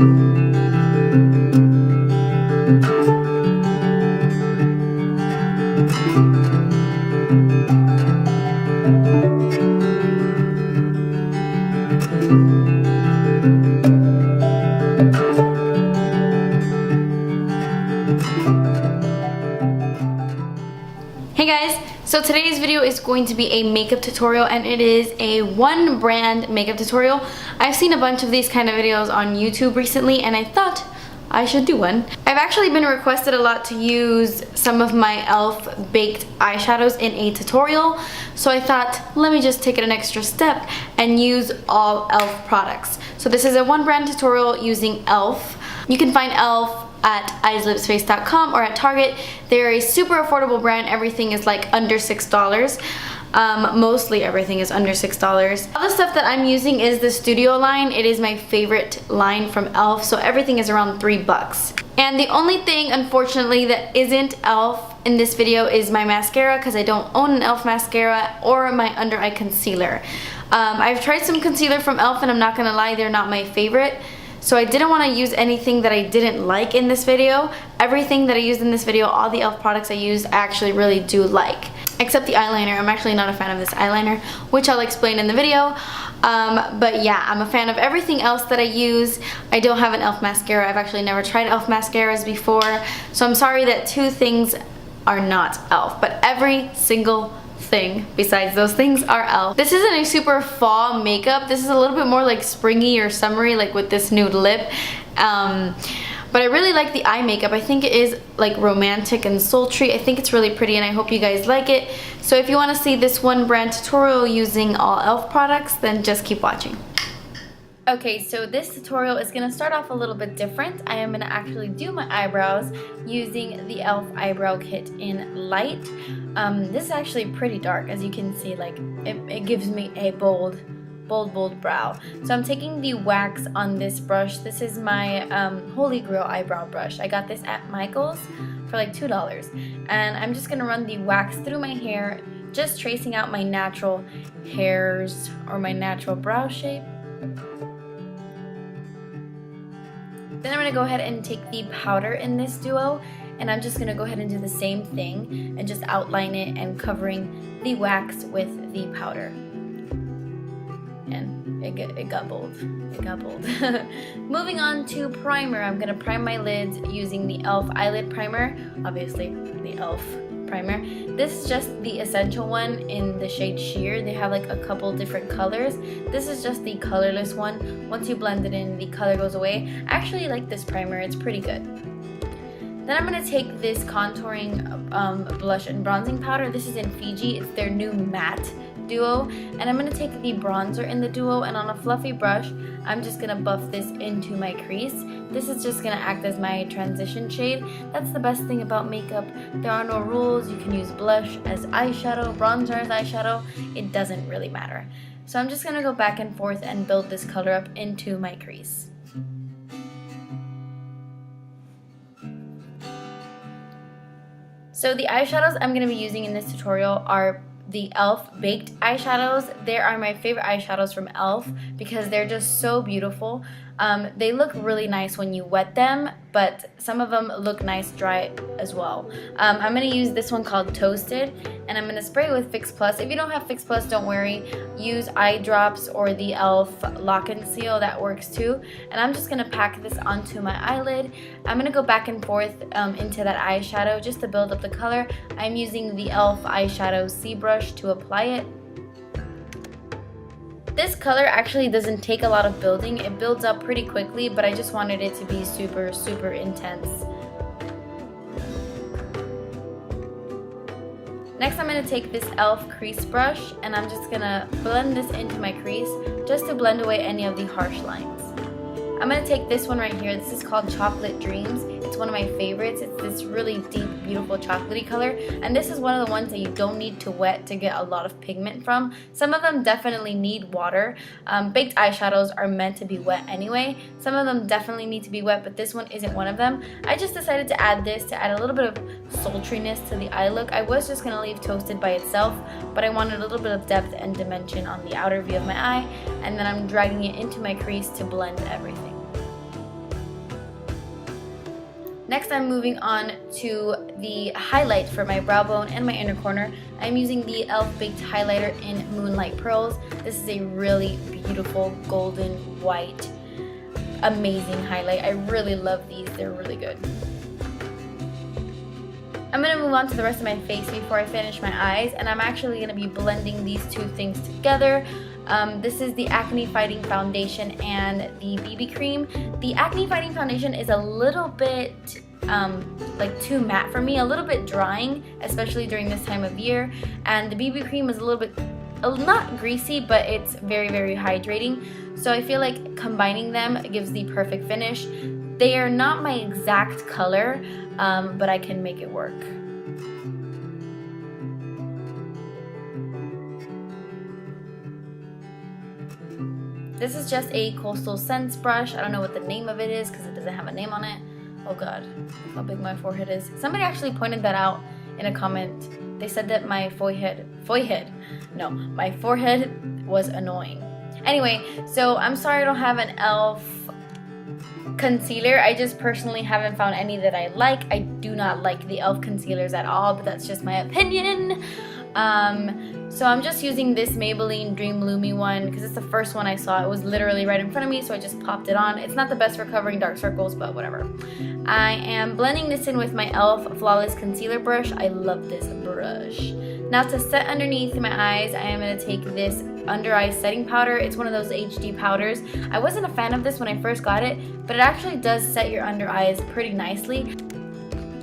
Hey guys, so today's video is going to be a makeup tutorial, and it is a one brand makeup tutorial. I've seen a bunch of these kind of videos on YouTube recently and I thought I should do one. I've actually been requested a lot to use some of my e.l.f. baked eyeshadows in a tutorial, so I thought let me just take it an extra step and use all e.l.f. products. So this is a one brand tutorial using e.l.f. You can find e.l.f. at eyeslipsface.com or at Target. They're a super affordable brand. Everything is like under $6. Mostly everything is under $6. All the stuff that I'm using is the Studio line. It is my favorite line from e.l.f. So everything is around $3. And the only thing, unfortunately, that isn't e.l.f. in this video is my mascara, because I don't own an e.l.f. mascara, or my under eye concealer. I've tried some concealer from e.l.f. and I'm not gonna lie, they're not my favorite. So I didn't want to use anything that I didn't like in this video. Everything that I used in this video, all the e.l.f. products I used, I actually really do like. Except the eyeliner. I'm actually not a fan of this eyeliner, which I'll explain in the video. But yeah, I'm a fan of everything else that I use. I don't have an e.l.f. mascara. I've actually never tried e.l.f. mascaras before. So I'm sorry that two things are not e.l.f. But every single thing besides those things are e.l.f. This isn't a super fall makeup. This is a little bit more like springy or summery, like with this nude lip. But I really like the eye makeup. I think it is like romantic and sultry. I think it's really pretty and I hope you guys like it. So if you want to see this one brand tutorial using all e.l.f. products, then just keep watching. Okay, so this tutorial is going to start off a little bit different. I am going to actually do my eyebrows using the e.l.f. Eyebrow Kit in Light. This is actually pretty dark, as you can see. Like it gives me a bold brow. So I'm taking the wax on this brush. This is my Holy Grail eyebrow brush. I got this at Michael's for like $2. And I'm just going to run the wax through my hair, just tracing out my natural hairs or my natural brow shape. Then I'm going to go ahead and take the powder in this duo, and I'm just going to go ahead and do the same thing and just outline it and covering the wax with the powder. And it got bold. It got bold. Moving on to primer, I'm going to prime my lids using the e.l.f. Eyelid Primer. Obviously, the e.l.f. primer. This is just the essential one in the shade Sheer. They have like a couple different colors. This is just the colorless one. Once you blend it in, the color goes away. I actually like this primer. It's pretty good. Then I'm going to take this contouring blush and bronzing powder. This is in Fiji. It's their new matte duo. And I'm going to take the bronzer in the duo, and on a fluffy brush, I'm just going to buff this into my crease. This is just going to act as my transition shade. That's the best thing about makeup. There are no rules. You can use blush as eyeshadow, bronzer as eyeshadow. It doesn't really matter. So I'm just going to go back and forth and build this color up into my crease. So the eyeshadows I'm going to be using in this tutorial are the e.l.f. baked eyeshadows. They are my favorite eyeshadows from e.l.f. because they're just so beautiful. They look really nice when you wet them, but some of them look nice dry as well. I'm going to use this one called Toasted, and I'm going to spray it with Fix Plus. If you don't have Fix Plus, don't worry. Use eye drops or the e.l.f. Lock and Seal. That works too. And I'm just going to pack this onto my eyelid. I'm going to go back and forth into that eyeshadow just to build up the color. I'm using the e.l.f. eyeshadow C brush to apply it. This color actually doesn't take a lot of building. It builds up pretty quickly, but I just wanted it to be super, super intense. Next, I'm going to take this e.l.f. crease brush, and I'm just going to blend this into my crease just to blend away any of the harsh lines. I'm going to take this one right here. This is called Chocolate Dreams. It's one of my favorites. It's this really deep, beautiful chocolatey color. And this is one of the ones that you don't need to wet to get a lot of pigment from. Some of them definitely need water. Baked eyeshadows are meant to be wet anyway. Some of them definitely need to be wet, but this one isn't one of them. I just decided to add this to add a little bit of sultriness to the eye look. I was just going to leave Toasted by itself, but I wanted a little bit of depth and dimension on the outer view of my eye. And then I'm dragging it into my crease to blend everything. Next, I'm moving on to the highlight for my brow bone and my inner corner. I'm using the E.L.F. Baked Highlighter in Moonlight Pearls. This is a really beautiful golden white, amazing highlight. I really love these. They're really good. I'm going to move on to the rest of my face before I finish my eyes, and I'm actually going to be blending these two things together. This is the Acne Fighting Foundation and the BB Cream. The Acne Fighting Foundation is a little bit like too matte for me, a little bit drying, especially during this time of year. And the BB Cream is a little bit, not greasy, but it's very, very hydrating. So I feel like combining them gives the perfect finish. They are not my exact color, but I can make it work. This is just a Coastal Scents brush. I don't know what the name of it is because it doesn't have a name on it. Oh god, how big my forehead is. Somebody actually pointed that out in a comment. They said that my forehead was annoying. Anyway, so I'm sorry I don't have an E.L.F. concealer. I just personally haven't found any that I like. I do not like the E.L.F. concealers at all, but that's just my opinion. So I'm just using this Maybelline Dream Lumi one because it's the first one I saw. It was literally right in front of me, so I just popped it on. It's not the best for covering dark circles, but whatever. I am blending this in with my E.L.F. Flawless Concealer brush. I love this brush. Now to set underneath my eyes, I am going to take this Undereye Setting Powder. It's one of those HD powders. I wasn't a fan of this when I first got it, but it actually does set your under eyes pretty nicely.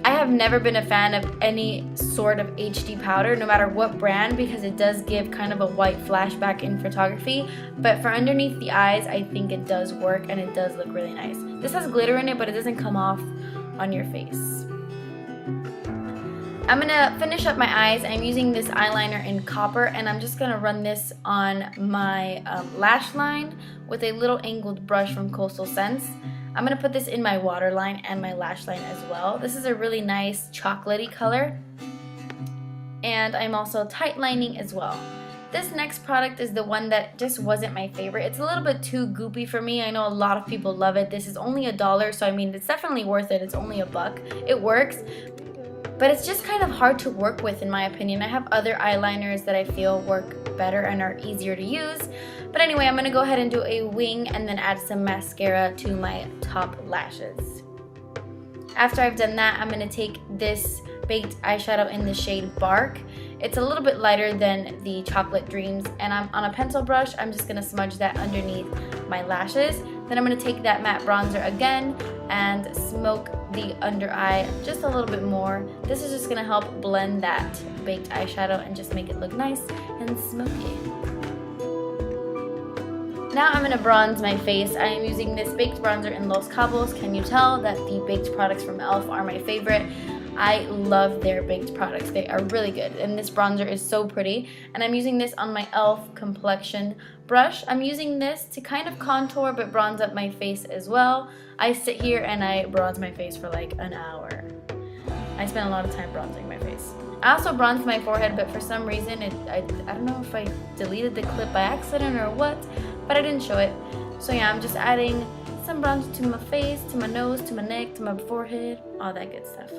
I have never been a fan of any sort of HD powder, no matter what brand, because it does give kind of a white flashback in photography. But for underneath the eyes, I think it does work and it does look really nice. This has glitter in it, but it doesn't come off on your face. I'm gonna finish up my eyes. I'm using this eyeliner in Copper, and I'm just gonna run this on my lash line with a little angled brush from Coastal Scents. I'm going to put this in my waterline and my lash line as well. This is a really nice chocolatey color. And I'm also tight lining as well. This next product is the one that just wasn't my favorite. It's a little bit too goopy for me. I know a lot of people love it. This is only $1, so I mean, it's definitely worth it. It's only $1. It works. But it's just kind of hard to work with in my opinion. I have other eyeliners that I feel work better and are easier to use. But anyway, I'm going to go ahead and do a wing and then add some mascara to my top lashes. After I've done that, I'm going to take this baked eyeshadow in the shade Bark. It's a little bit lighter than the Chocolate Dreams, and I'm on a pencil brush. I'm just going to smudge that underneath my lashes. Then I'm going to take that matte bronzer again and smoke the under eye just a little bit more. This is just going to help blend that baked eyeshadow and just make it look nice and smoky. Now I'm going to bronze my face. I am using this baked bronzer in Los Cabos. Can you tell that the baked products from E.L.F. are my favorite? I love their baked products. They are really good, and this bronzer is so pretty. And I'm using this on my E.L.F. complexion brush. I'm using this to kind of contour but bronze up my face as well. I sit here and I bronze my face for like an hour. I spend a lot of time bronzing my face. I also bronzed my forehead, but for some reason I don't know if I deleted the clip by accident or what, but I didn't show it. So yeah, I'm just adding some bronzer to my face, to my nose, to my neck, to my forehead, all that good stuff.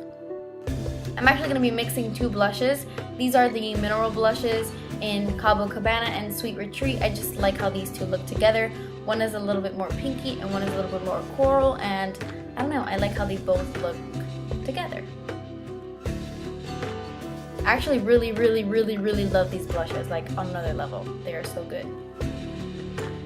I'm actually going to be mixing two blushes. These are the mineral blushes in Cabana and Sweet Retreat. I just like how these two look together. One is a little bit more pinky and one is a little bit more coral, and I don't know, I like how they both look together. I actually really love these blushes, like on another level. They are so good.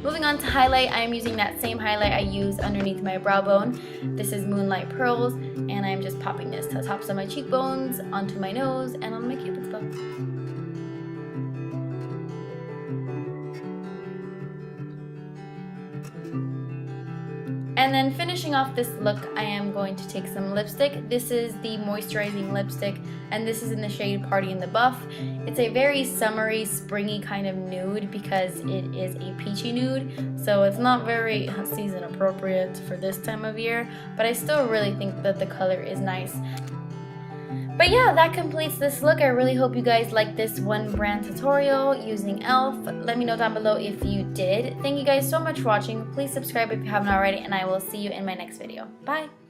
Moving on to highlight, I am using that same highlight I use underneath my brow bone. This is Moonlight Pearls, and I'm just popping this to the tops of my cheekbones, onto my nose, and on my cupid's bow. And then finishing off this look, I am going to take some lipstick. This is the Moisturizing lipstick, and this is in the shade Party in the Buff. It's a very summery, springy kind of nude because it is a peachy nude, so it's not very season appropriate for this time of year, but I still really think that the color is nice. But yeah, that completes this look. I really hope you guys liked this one brand tutorial using E.L.F. Let me know down below if you did. Thank you guys so much for watching. Please subscribe if you haven't already, and I will see you in my next video. Bye!